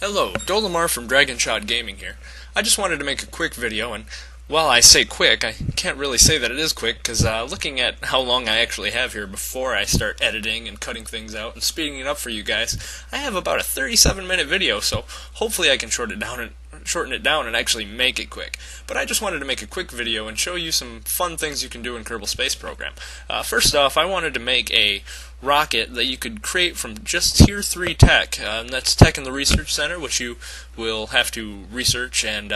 Hello, Dolamar from Dragon Shot Gaming here. I just wanted to make a quick video, and while I say quick, I can't really say that it is quick, because looking at how long I actually have here before I start editing and cutting things out and speeding it up for you guys, I have about a 37-minute video, so hopefully I can shorten it down and actually make it quick. But I just wanted to make a quick video and show you some fun things you can do in Kerbal Space Program. First off, I wanted to make a rocket that you could create from just Tier 3 tech, and that's tech in the Research Center, which you will have to research and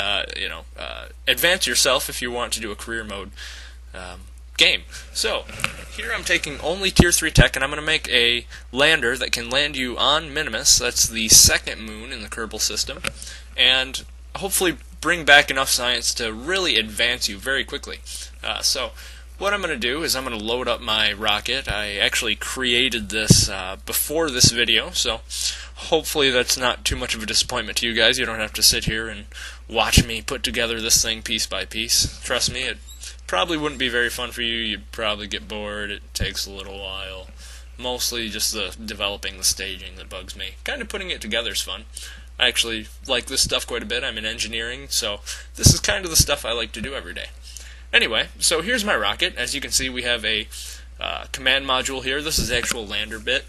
advance yourself if you want to do a career mode game. So here I'm taking only Tier 3 tech, and I'm going to make a lander that can land you on Minmus. That's the second moon in the Kerbal system, and hopefully bring back enough science to really advance you very quickly. So what I'm going to do is I'm going to load up my rocket. I actually created this before this video, so hopefully that's not too much of a disappointment to you guys. You don't have to sit here and watch me put together this thing piece by piece. Trust me, it probably wouldn't be very fun for you. You'd probably get bored. It takes a little while. Mostly just the developing the staging that bugs me. Kind of putting it together is fun. I actually like this stuff quite a bit. I'm in engineering, so this is kind of the stuff I like to do every day. Anyway, so here's my rocket. As you can see, we have a command module here. This is the actual lander bit.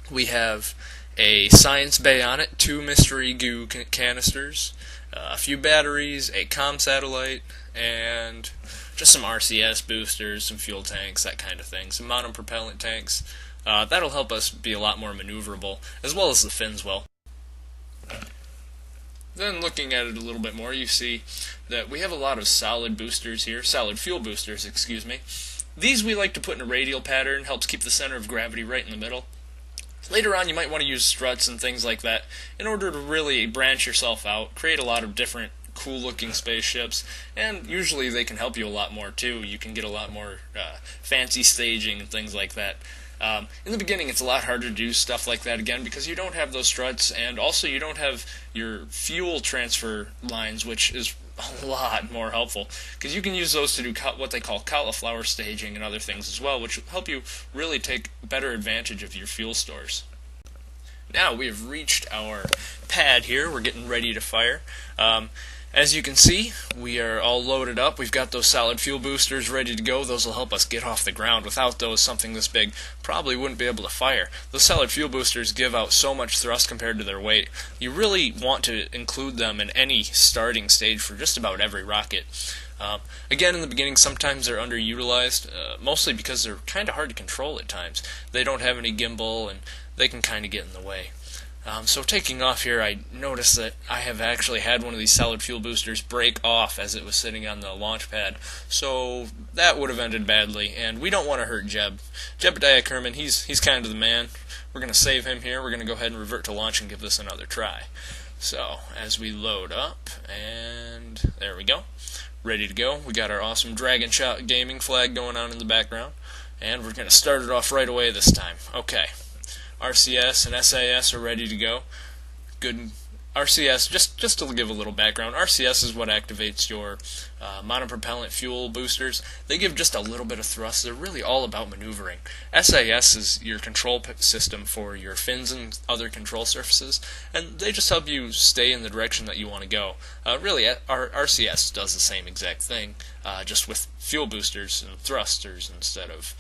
We have a science bay on it, 2 mystery goo canisters, a few batteries, a comm satellite, and just some RCS boosters, some fuel tanks, that kind of thing, some monopropellant tanks. That'll help us be a lot more maneuverable, as well as the fins will. Then looking at it a little bit more, you see that we have a lot of solid boosters here, solid fuel boosters, excuse me. These we like to put in a radial pattern, helps keep the center of gravity right in the middle. Later on you might want to use struts and things like that in order to really branch yourself out, create a lot of different cool looking spaceships, and usually they can help you a lot more too. You can get a lot more fancy staging and things like that. In the beginning it's a lot harder to do stuff like that again because you don't have those struts, and also you don't have your fuel transfer lines, which is a lot more helpful because you can use those to do what they call cauliflower staging and other things as well, which will help you really take better advantage of your fuel stores. Now we have reached our pad here. We're getting ready to fire. As you can see, we are all loaded up. We've got those solid fuel boosters ready to go. Those will help us get off the ground. Without those, something this big probably wouldn't be able to fire. Those solid fuel boosters give out so much thrust compared to their weight. You really want to include them in any starting stage for just about every rocket. Again, in the beginning, sometimes they're underutilized, mostly because they're kind of hard to control at times. They don't have any gimbal, and they can kind of get in the way. So taking off here, I noticed that I have actually had one of these solid fuel boosters break off as it was sitting on the launch pad, so that would have ended badly, and we don't want to hurt Jeb. Jebediah Kerman, he's kind of the man. We're going to save him here. We're going to go ahead and revert to launch and give this another try. So, as we load up, and there we go, ready to go. We got our awesome Dragon Shot Gaming flag going on in the background, and we're going to start it off right away this time. Okay. RCS and SAS are ready to go. Good. RCS, just to give a little background, RCS is what activates your monopropellant fuel boosters. They give just a little bit of thrust. They're really all about maneuvering. SAS is your control system for your fins and other control surfaces, and they just help you stay in the direction that you want to go. Really, our RCS does the same exact thing, just with fuel boosters and thrusters instead of,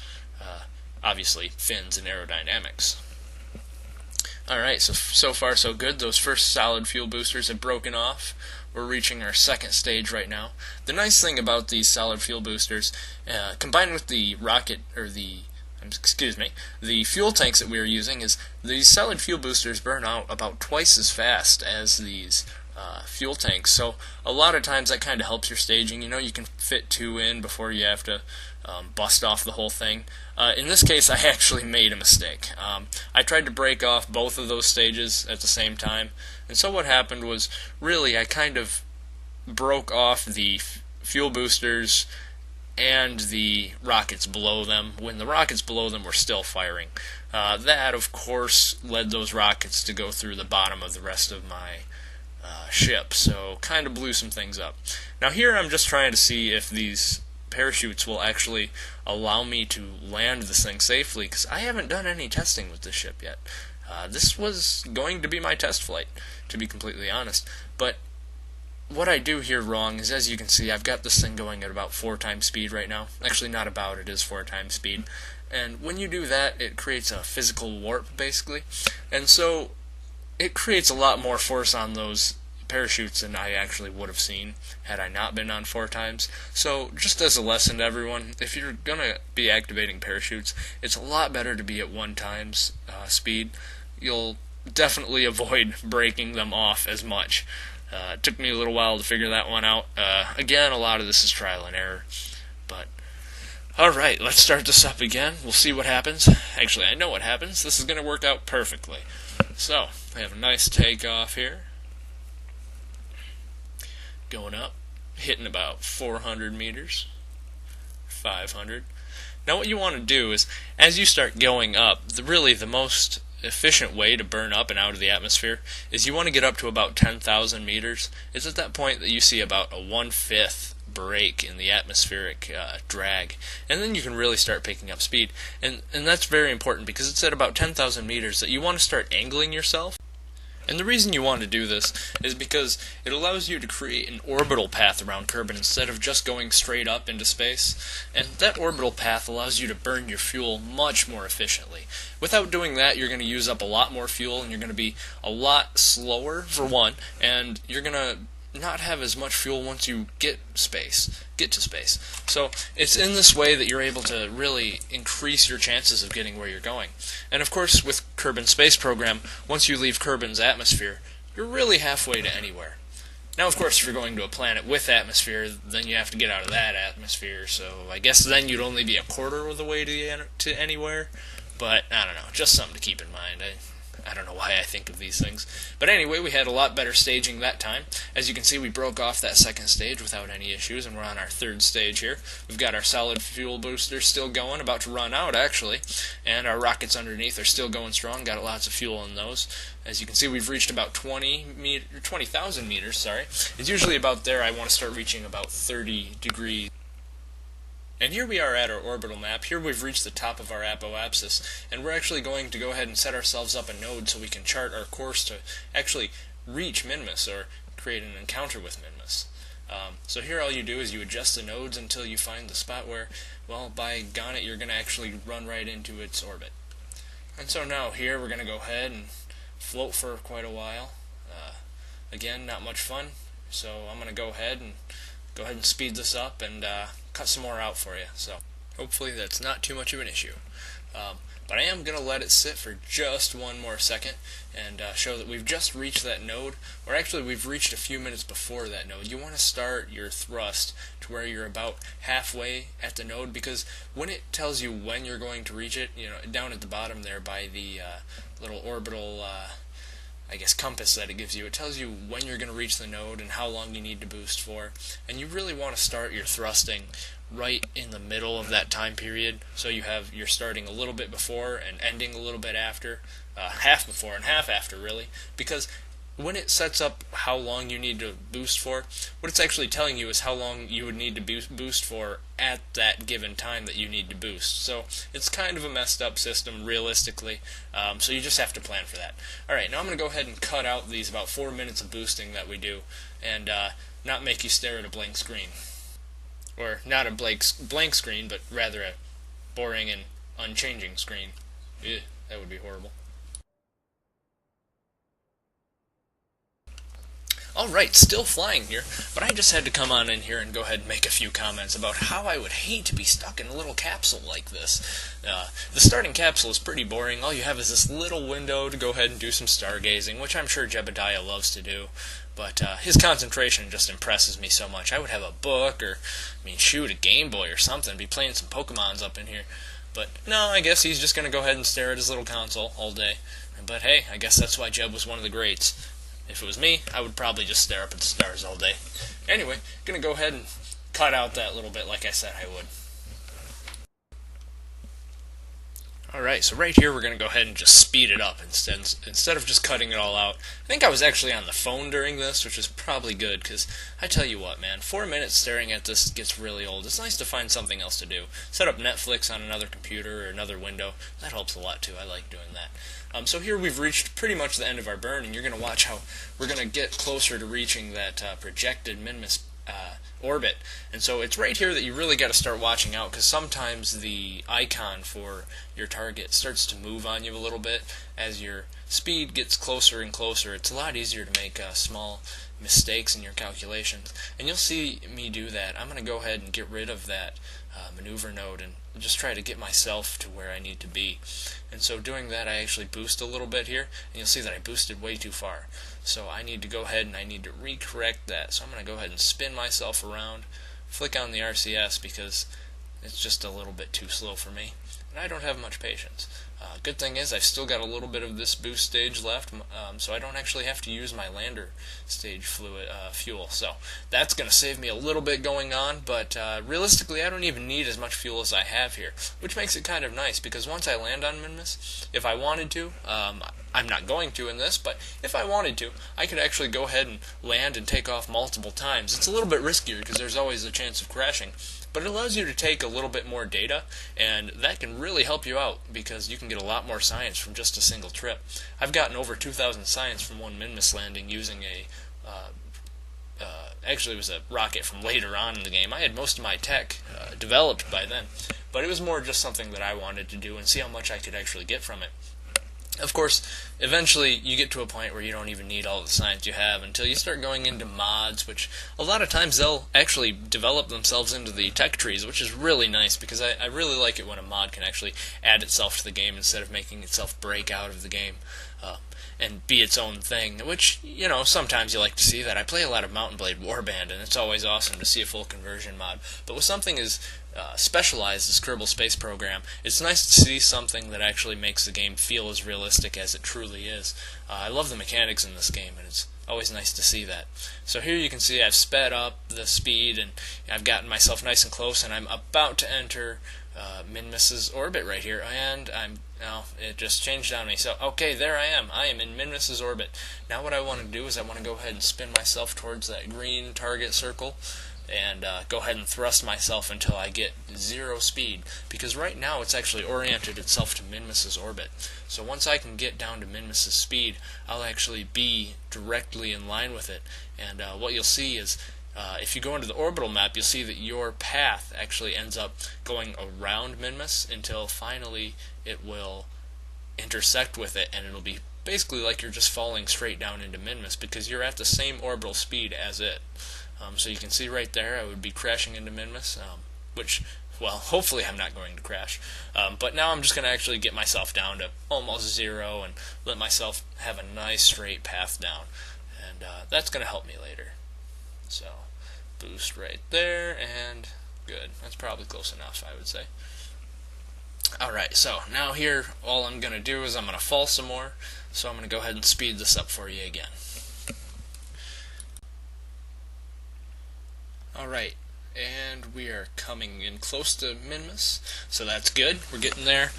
obviously, fins and aerodynamics. Alright, so far so good. Those first solid fuel boosters have broken off. We're reaching our second stage right now. The nice thing about these solid fuel boosters, combined with the rocket, or the fuel tanks that we are using, is these solid fuel boosters burn out about twice as fast as these fuel tanks. So a lot of times that kind of helps your staging. You know, you can fit 2 in before you have to bust off the whole thing. In this case, I actually made a mistake. I tried to break off both of those stages at the same time, and so what happened was, really, I kind of broke off the fuel boosters and the rockets below them when the rockets below them were still firing. That, of course, led those rockets to go through the bottom of the rest of my ship, so kind of blew some things up. Now here I'm just trying to see if these parachutes will actually allow me to land this thing safely, because I haven't done any testing with this ship yet. This was going to be my test flight, to be completely honest, but what I do here wrong is, as you can see, I've got this thing going at about 4 times speed right now. Actually, not about, it is 4 times speed. And when you do that, it creates a physical warp, basically. And so, it creates a lot more force on those parachutes than I actually would have seen had I not been on 4 times. So, just as a lesson to everyone, if you're going to be activating parachutes, it's a lot better to be at 1 times speed. You'll definitely avoid breaking them off as much. It took me a little while to figure that one out. Again, a lot of this is trial and error. But, alright, let's start this up again. We'll see what happens. Actually, I know what happens. This is going to work out perfectly. So, I have a nice takeoff here. Going up, hitting about 400 meters, 500. Now what you want to do is, as you start going up, really the most efficient way to burn up and out of the atmosphere is you want to get up to about 10,000 meters. It's at that point that you see about a 1/5 break in the atmospheric drag, and then you can really start picking up speed. And that's very important because it's at about 10,000 meters that you want to start angling yourself. And the reason you want to do this is because it allows you to create an orbital path around Kerbin instead of just going straight up into space. And that orbital path allows you to burn your fuel much more efficiently. Without doing that, you're going to use up a lot more fuel, and you're going to be a lot slower, for one, and you're going to not have as much fuel once you get to space. So it's in this way that you're able to really increase your chances of getting where you're going. And of course, with Kerbin's space program, once you leave Kerbin's atmosphere, you're really halfway to anywhere. Now, of course, if you're going to a planet with atmosphere, then you have to get out of that atmosphere, so I guess then you'd only be a quarter of the way to anywhere. But, I don't know, just something to keep in mind. I don't know why I think of these things. But anyway, we had a lot better staging that time. As you can see, we broke off that second stage without any issues, and we're on our third stage here. We've got our solid fuel booster still going, about to run out, actually. And our rockets underneath are still going strong, got lots of fuel in those. As you can see, we've reached about 20,000 meters, sorry. It's usually about there. I want to start reaching about 30 degrees. And here we are at our orbital map. Here we've reached the top of our apoapsis, and we're actually going to go ahead and set ourselves up a node so we can chart our course to actually reach Minmus, or create an encounter with Minmus. So here all you do is you adjust the nodes until you find the spot where, well, by gone it, you're going to actually run right into its orbit. And so now here we're going to go ahead and float for quite a while. Again, not much fun, so I'm going to go ahead and speed this up and cut some more out for you. So hopefully that's not too much of an issue. But I am going to let it sit for just one more second and show that we've just reached that node, or actually we've reached a few minutes before that node. You want to start your thrust to where you're about halfway at the node, because when it tells you when you're going to reach it, down at the bottom there by the little orbital I guess compass that it gives you, it tells you when you're going to reach the node and how long you need to boost for, and you really want to start your thrusting right in the middle of that time period, so you're starting a little bit before and ending a little bit after, half before and half after, really, because when it sets up how long you need to boost for, what it's actually telling you is how long you would need to boost for at that given time that you need to boost. So it's kind of a messed up system, realistically, so you just have to plan for that. Alright, now I'm going to go ahead and cut out these about 4 minutes of boosting that we do, and not make you stare at a blank screen. Or not a blank screen, but rather a boring and unchanging screen. Ew, that would be horrible. Alright, still flying here, but I just had to come on in here and go ahead and make a few comments about how I would hate to be stuck in a little capsule like this. The starting capsule is pretty boring. All you have is this little window to go ahead and do some stargazing, which I'm sure Jebediah loves to do, but his concentration just impresses me so much. I would have a book, or, shoot, a Game Boy or something, be playing some Pokemons up in here. But no, I guess he's just going to go ahead and stare at his little console all day. But hey, I guess that's why Jeb was one of the greats. If it was me, I would probably just stare up at the stars all day. Anyway, I'm going to go ahead and cut out that little bit like I said I would. Alright, so right here we're going to go ahead and just speed it up instead of just cutting it all out. I think I was actually on the phone during this, which is probably good, because I tell you what, man, 4 minutes staring at this gets really old. It's nice to find something else to do. Set up Netflix on another computer or another window. That helps a lot too. I like doing that. So here we've reached pretty much the end of our burn, and you're going to watch how we're going to get closer to reaching that projected Minmus orbit. And so it's right here that you really got to start watching out, because sometimes the icon for your target starts to move on you a little bit as your speed gets closer and closer. It's a lot easier to make small mistakes in your calculations, and you'll see me do that. I'm going to go ahead and get rid of that maneuver node and just try to get myself to where I need to be. And so doing that, I actually boost a little bit here, and you'll see that I boosted way too far. So I need to go ahead and I need to recorrect that. So I'm going to go ahead and spin myself around, flick on the RCS because it's just a little bit too slow for me, and I don't have much patience. Good thing is I've still got a little bit of this boost stage left, so I don't actually have to use my lander stage fuel. So that's going to save me a little bit going on, but realistically I don't even need as much fuel as I have here, which makes it kind of nice, because once I land on Minmus, if I wanted to, I'm not going to in this, but if I wanted to, I could actually go ahead and land and take off multiple times. It's a little bit riskier because there's always a chance of crashing, but it allows you to take a little bit more data, and that can really help you out because you can get a lot more science from just a single trip. I've gotten over 2,000 science from one Minmus landing using actually it was a rocket from later on in the game. I had most of my tech developed by then, but it was more just something that I wanted to do and see how much I could actually get from it. Of course, eventually you get to a point where you don't even need all the science you have until you start going into mods, which a lot of times they'll actually develop themselves into the tech trees, which is really nice because I really like it when a mod can actually add itself to the game instead of making itself break out of the game and be its own thing, which, you know, sometimes you like to see that. I play a lot of Mountain Blade Warband, and it's always awesome to see a full conversion mod. But with something as specialized as Kerbal Space Program, it's nice to see something that actually makes the game feel as realistic as it truly is. I love the mechanics in this game, and it's always nice to see that. So here you can see I've sped up the speed, and I've gotten myself nice and close, and I'm about to enter Minmus's orbit right here, and it just changed on me. So, okay, there I am. I am in Minmus's orbit. Now what I want to do is I want to go ahead and spin myself towards that green target circle, and go ahead and thrust myself until I get 0 speed, because right now it's actually oriented itself to Minmus's orbit. So once I can get down to Minmus's speed, I'll actually be directly in line with it, and what you'll see is if you go into the orbital map, you'll see that your path actually ends up going around Minmus until finally it will intersect with it, and it'll be basically like you're just falling straight down into Minmus because you're at the same orbital speed as it. So you can see right there I would be crashing into Minmus, which, well, hopefully I'm not going to crash. But now I'm just going to actually get myself down to almost 0 and let myself have a nice straight path down. And that's going to help me later. So, boost right there, and good. That's probably close enough, I would say. Alright, so now here all I'm going to do is I'm going to fall some more. So I'm going to go ahead and speed this up for you again. Alright, and we are coming in close to Minmus, so that's good. We're getting there.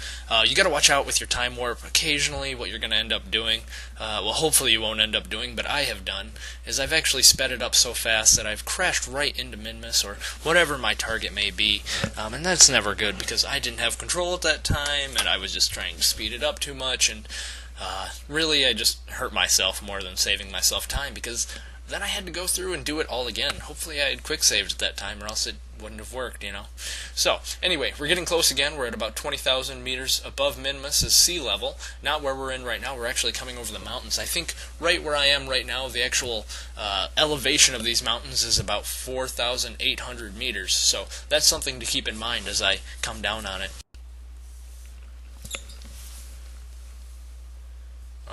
You got to watch out with your time warp. Occasionally what you're going to end up doing, well, hopefully you won't end up doing, but I have done, is I've actually sped it up so fast that I've crashed right into Minmus or whatever my target may be, and that's never good because I didn't have control at that time, and I was just trying to speed it up too much, and really I just hurt myself more than saving myself time, because then I had to go through and do it all again. Hopefully I had quick saved at that time, or else it wouldn't have worked, you know. So, anyway, we're getting close again. We're at about 20,000 meters above Minmus's sea level. Not where we're in right now. We're actually coming over the mountains. I think right where I am right now, the actual elevation of these mountains is about 4,800 meters. So that's something to keep in mind as I come down on it.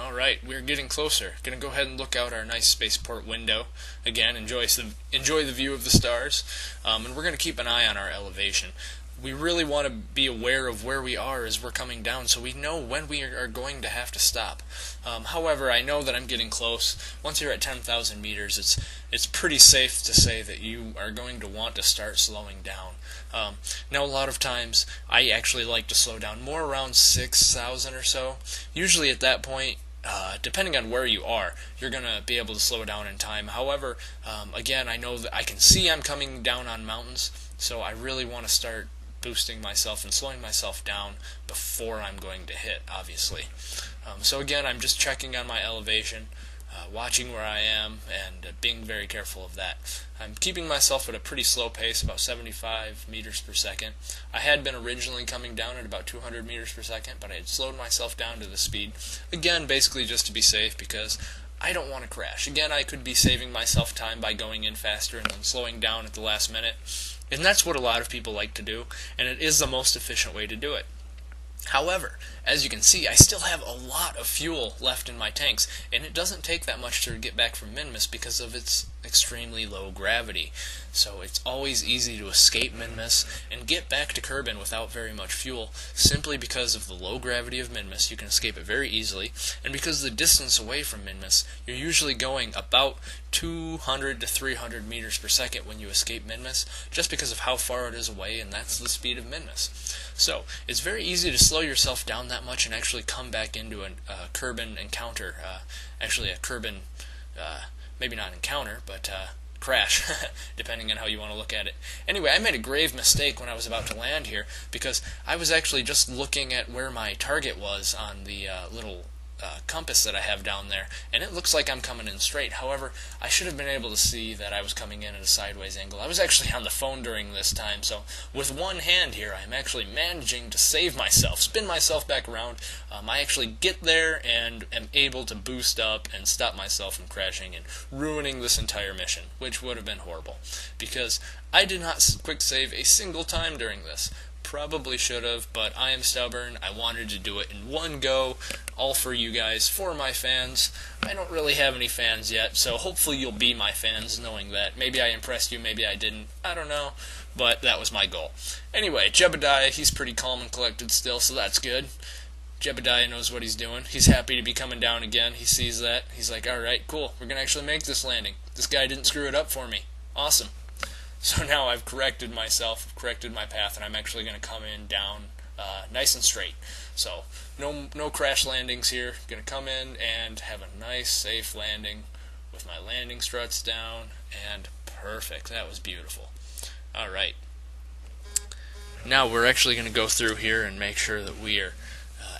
Alright, we're getting closer. Gonna go ahead and look out our nice spaceport window. Again, enjoy the view of the stars. And we're gonna keep an eye on our elevation. we really want to be aware of where we are as we're coming down so we know when we are going to have to stop. However, I know that I'm getting close. Once you're at 10,000 meters, it's pretty safe to say that you are going to want to start slowing down. Now, a lot of times, I actually like to slow down more around 6,000 or so. Usually at that point, depending on where you are, you're going to be able to slow down in time. However, again, I know that I can see I'm coming down on mountains, so I really want to start boosting myself and slowing myself down before I'm going to hit, obviously. So again, I'm just checking on my elevation, watching where I am, and being very careful of that. I'm keeping myself at a pretty slow pace, about 75 meters per second. I had been originally coming down at about 200 meters per second, but I had slowed myself down to the speed. Again, basically just to be safe, because I don't want to crash. Again, I could be saving myself time by going in faster and then slowing down at the last minute. And that's what a lot of people like to do, and it is the most efficient way to do it. However, as you can see, I still have a lot of fuel left in my tanks, and it doesn't take that much to get back from Minmus because of its extremely low gravity. So it's always easy to escape Minmus and get back to Kerbin without very much fuel, simply because of the low gravity of Minmus. You can escape it very easily, and because the distance away from Minmus, you're usually going about 200 to 300 meters per second when you escape Minmus, just because of how far it is away, and that's the speed of Minmus. So it's very easy to slow yourself down that much and actually come back into a Kerbin encounter, actually a Kerbin, maybe not encounter, but crash, depending on how you want to look at it. Anyway, I made a grave mistake when I was about to land here, because I was actually just looking at where my target was on the little compass that I have down there, and it looks like I'm coming in straight. However, I should have been able to see that I was coming in at a sideways angle. I was actually on the phone during this time, so with one hand here, I'm actually managing to save myself, spin myself back around. I actually get there and am able to boost up and stop myself from crashing and ruining this entire mission, which would have been horrible, because I did not quick save a single time during this. Probably should have, but I am stubborn. I wanted to do it in one go, all for you guys, for my fans. I don't really have any fans yet, so hopefully you'll be my fans knowing that. Maybe I impressed you, maybe I didn't. I don't know, but that was my goal. Anyway, Jebediah, he's pretty calm and collected still, so that's good. Jebediah knows what he's doing. He's happy to be coming down again. He sees that. He's like, alright, cool. We're going to actually make this landing. This guy didn't screw it up for me. Awesome. So now I've corrected myself, corrected my path, and I'm actually going to come in down nice and straight. So no crash landings here. Going to come in and have a nice, safe landing with my landing struts down, and perfect. That was beautiful. All right. Now we're actually going to go through here and make sure that we are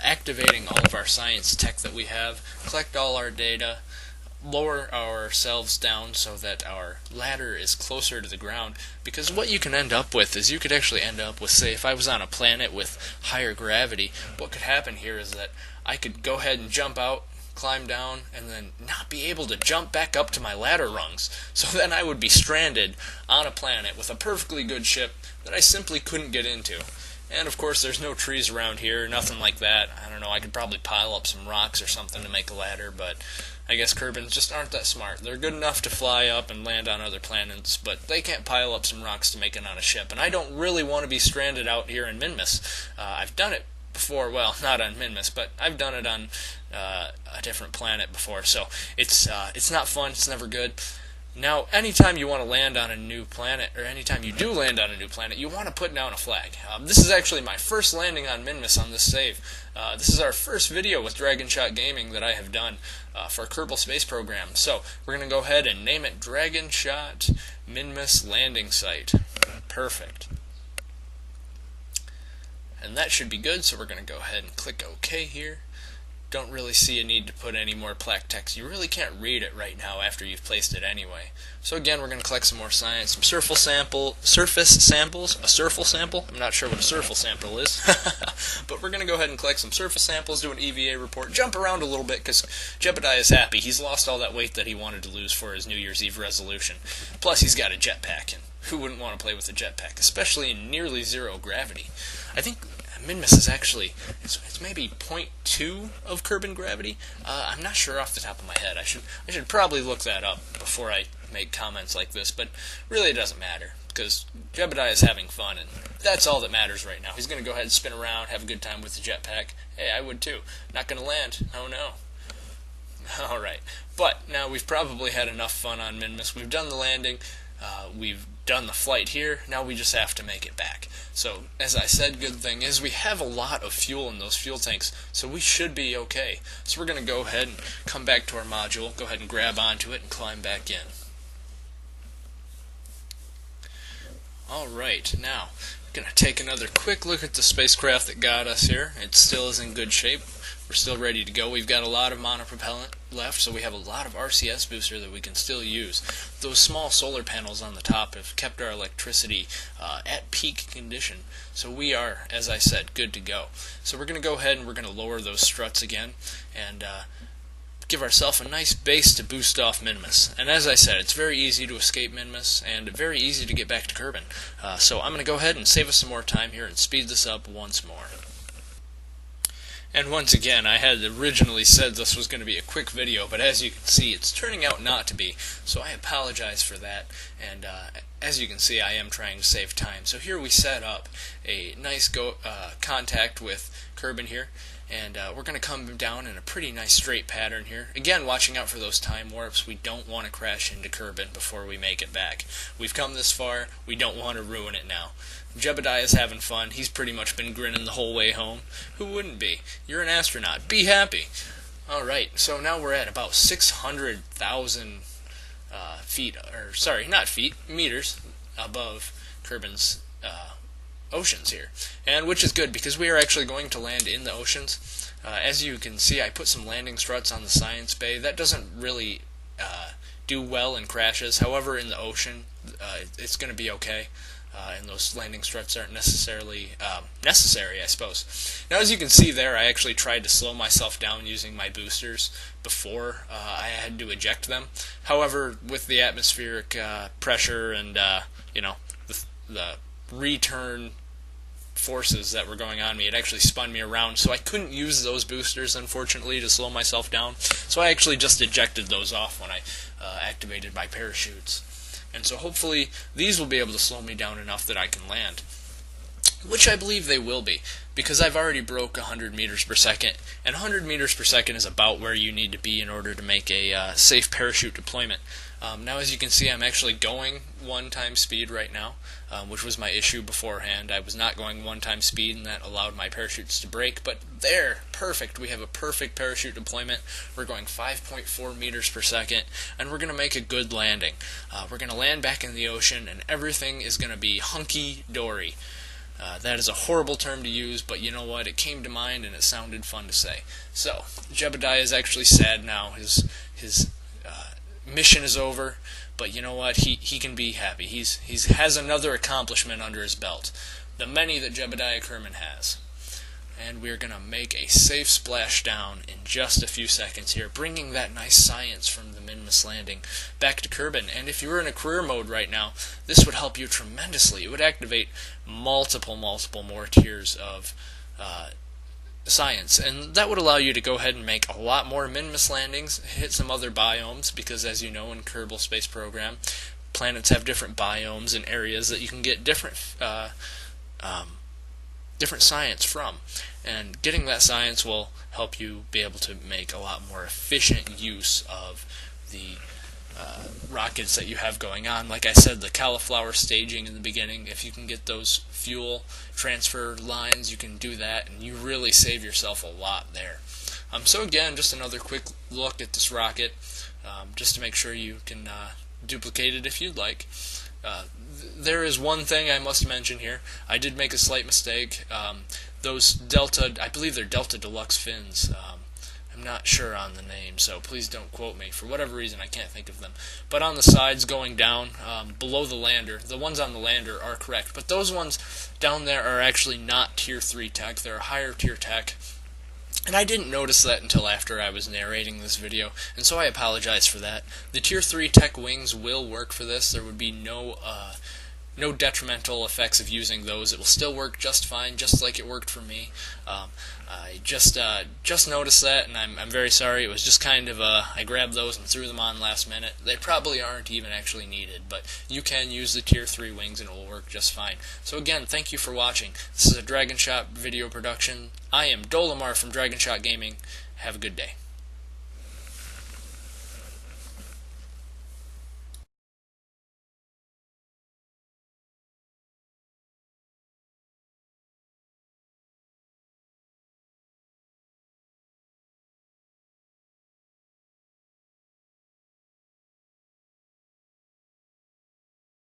activating all of our science tech that we have, collect all our data, lower ourselves down so that our ladder is closer to the ground, because what you can end up with is you could actually end up with, say, if I was on a planet with higher gravity, what could happen here is that I could go ahead and jump out, climb down, and then not be able to jump back up to my ladder rungs. So then I would be stranded on a planet with a perfectly good ship that I simply couldn't get into. And of course there's no trees around here, nothing like that. I don't know, I could probably pile up some rocks or something to make a ladder, but I guess Kerbins just aren't that smart. They're good enough to fly up and land on other planets, but they can't pile up some rocks to make it on a ship. And I don't really want to be stranded out here in Minmus. I've done it before, well, not on Minmus, but I've done it on a different planet before, so it's not fun, it's never good. Now, anytime you want to land on a new planet, or anytime you do land on a new planet, you want to put down a flag. This is actually my first landing on Minmus on this save. This is our first video with Dragon Shot Gaming that I have done for Kerbal Space Program. So, we're going to go ahead and name it Dragon Shot Minmus Landing Site. Perfect. And that should be good, so we're going to go ahead and click OK here. Don't really see a need to put any more plaque text. You really can't read it right now after you've placed it anyway. So again, we're going to collect some more science, some surface samples, a surface sample. I'm not sure what a surface sample is, but we're going to go ahead and collect some surface samples, do an EVA report, jump around a little bit because Jebediah is happy. He's lost all that weight that he wanted to lose for his New Year's Eve resolution. Plus, he's got a jetpack, and who wouldn't want to play with a jetpack, especially in nearly zero gravity? I think Minmus is actually, it's maybe 0.2 of Kerbin gravity. I'm not sure off the top of my head. I should probably look that up before I make comments like this, but really it doesn't matter. because Jebediah is having fun, and that's all that matters right now. He's going to go ahead and spin around, have a good time with the jetpack. Hey, I would too. Not going to land. Oh no. Alright, but now we've probably had enough fun on Minmus. We've done the landing, we've done the flight here, now we just have to make it back. So, as I said, good thing is we have a lot of fuel in those fuel tanks, so we should be okay. So we're going to go ahead and come back to our module, go ahead and grab onto it and climb back in. Alright, now, we're going to take another quick look at the spacecraft that got us here. It still is in good shape. We're still ready to go. We've got a lot of monopropellant left, so we have a lot of RCS booster that we can still use. Those small solar panels on the top have kept our electricity at peak condition, so we are, as I said, good to go. So we're going to go ahead and we're going to lower those struts again and give ourselves a nice base to boost off Minmus. And as I said, it's very easy to escape Minmus and very easy to get back to Kerbin. So I'm going to go ahead and save us some more time here and speed this up once more. And once again, I had originally said this was going to be a quick video, but as you can see, it's turning out not to be, so I apologize for that, and as you can see, I am trying to save time. So here we set up a nice contact with Kerbin here, and we're going to come down in a pretty nice straight pattern here. Again, watching out for those time warps. We don't want to crash into Kerbin before we make it back. We've come this far, we don't want to ruin it now. Jebediah is having fun. He's pretty much been grinning the whole way home. Who wouldn't be? You're an astronaut. Be happy. Alright, so now we're at about 600,000 feet, or sorry, not feet, meters above Kerbin's oceans here. And which is good because we are actually going to land in the oceans. As you can see, I put some landing struts on the science bay. That doesn't really do well in crashes. However, in the ocean, it's going to be okay. And those landing struts aren't necessarily necessary, I suppose. Now, as you can see there, I actually tried to slow myself down using my boosters before I had to eject them. However, with the atmospheric pressure and you know, the return forces that were going on me, it actually spun me around, so I couldn't use those boosters, unfortunately, to slow myself down. So I actually just ejected those off when I activated my parachutes. And so hopefully these will be able to slow me down enough that I can land. Which I believe they will be, because I've already broke 100 meters per second, and 100 meters per second is about where you need to be in order to make a safe parachute deployment. Now, as you can see, I'm actually going 1 times speed right now, which was my issue beforehand. I was not going 1 times speed, and that allowed my parachutes to break, but there, perfect. We have a perfect parachute deployment. We're going 5.4 meters per second, and we're going to make a good landing. We're going to land back in the ocean, and everything is going to be hunky-dory. That is a horrible term to use, but you know what? It came to mind, and it sounded fun to say. So, Jebediah is actually sad now. His mission is over, but you know what? He can be happy. He has another accomplishment under his belt, the many that Jebediah Kerman has. And we're going to make a safe splashdown in just a few seconds here, bringing that nice science from the Minmus landing back to Kerbin. And if you were in a career mode right now, this would help you tremendously. It would activate multiple more tiers of science, and that would allow you to go ahead and make a lot more Minmus landings, hit some other biomes, because as you know in Kerbal Space Program, planets have different biomes and areas that you can get different science from, and getting that science will help you be able to make a lot more efficient use of the rockets that you have going on. Like I said, the cauliflower staging in the beginning, if you can get those fuel transfer lines, you can do that, and you really save yourself a lot there. So again, just another quick look at this rocket, just to make sure you can duplicate it if you'd like. There is one thing I must mention here. I did make a slight mistake. Those Delta, I believe they're Delta Deluxe fins. I'm not sure on the name, so please don't quote me. For whatever reason, I can't think of them. But on the sides going down, below the lander, the ones on the lander are correct. But those ones down there are actually not Tier 3 tech. They're a higher tier tech. And I didn't notice that until after I was narrating this video, and so I apologize for that. The Tier 3 tech wings will work for this. There would be no no detrimental effects of using those. It will still work just fine, just like it worked for me. I just noticed that, and I'm very sorry. It was just kind of I grabbed those and threw them on last minute. They probably aren't even actually needed, but you can use the Tier 3 wings and it will work just fine. So again, thank you for watching. This is a Dragon Shot video production. I am Dolamar from Dragon Shot Gaming. Have a good day.